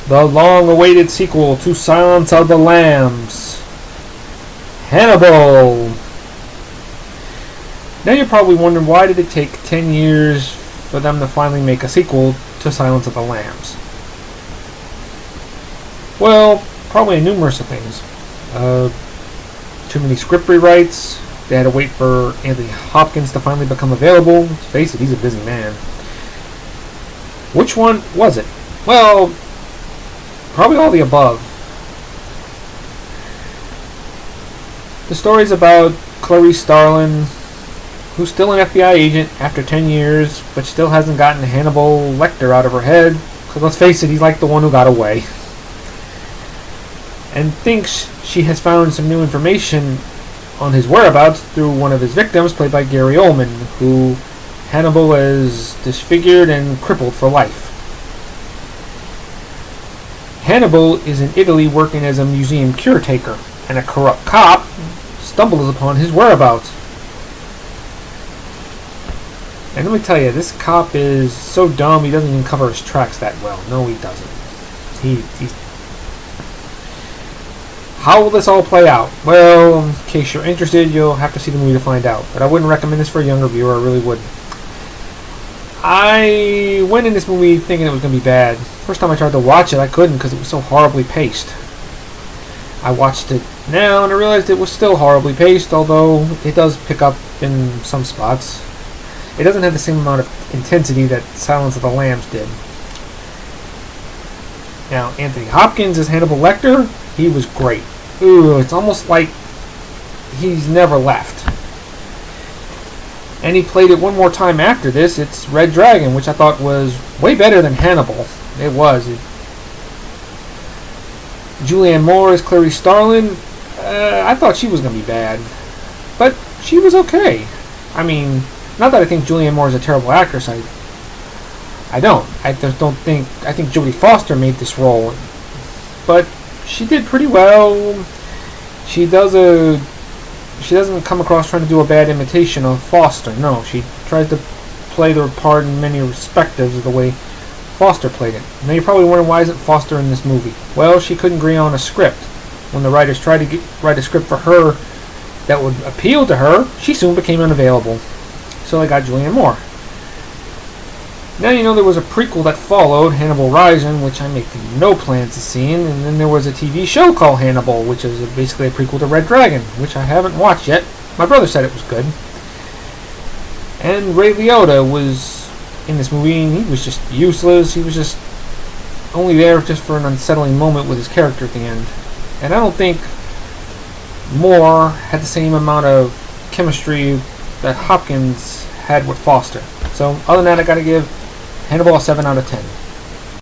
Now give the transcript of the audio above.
The long-awaited sequel to Silence of the Lambs, Hannibal. Now you're probably wondering, why did it take 10 years for them to finally make a sequel to Silence of the Lambs? Well, probably numerous of things. Too many script rewrites. They had to wait for Anthony Hopkins to finally become available. Let's face it, he's a busy man. Which one was it? Well, probably all the above. The story's about Clarice Starling, who's still an FBI agent after 10 years, but still hasn't gotten Hannibal Lecter out of her head. Because let's face it, he's like the one who got away. And thinks she has found some new information on his whereabouts through one of his victims, played by Gary Oldman, who Hannibal has disfigured and crippled for life. Hannibal is in Italy working as a museum caretaker, and a corrupt cop stumbles upon his whereabouts. And let me tell you, this cop is so dumb he doesn't even cover his tracks that well. No, he doesn't. He's... How will this all play out? Well, in case you're interested, you'll have to see the movie to find out. But I wouldn't recommend this for a younger viewer, I really wouldn't. I went in this movie thinking it was going to be bad. First time I tried to watch it, I couldn't because it was so horribly paced. I watched it now and I realized it was still horribly paced, although it does pick up in some spots. It doesn't have the same amount of intensity that Silence of the Lambs did. Now, Anthony Hopkins as Hannibal Lecter, he was great. Ooh, it's almost like he's never left. And he played it one more time after this. It's Red Dragon, which I thought was way better than Hannibal. It was. Julianne Moore as Clarice Starling. I thought she was going to be bad. But she was okay. I mean, not that I think Julianne Moore is a terrible actress. I don't. I just don't think... I think Jodie Foster made this role. But she did pretty well. She doesn't come across trying to do a bad imitation of Foster. No, she tries to play the part in many respects of the way Foster played it. Now you're probably wondering, why isn't Foster in this movie? Well, she couldn't agree on a script. When the writers tried to write a script for her that would appeal to her, she soon became unavailable. So they got Julianne Moore. Now you know there was a prequel that followed, Hannibal Rising, which I make no plans to see, and then there was a TV show called Hannibal, which is basically a prequel to Red Dragon, which I haven't watched yet. My brother said it was good. And Ray Liotta was in this movie, and he was just useless. He was just only there just for an unsettling moment with his character at the end. And I don't think Moore had the same amount of chemistry that Hopkins had with Foster. So other than that, I gotta give Hannibal a 7 out of 10.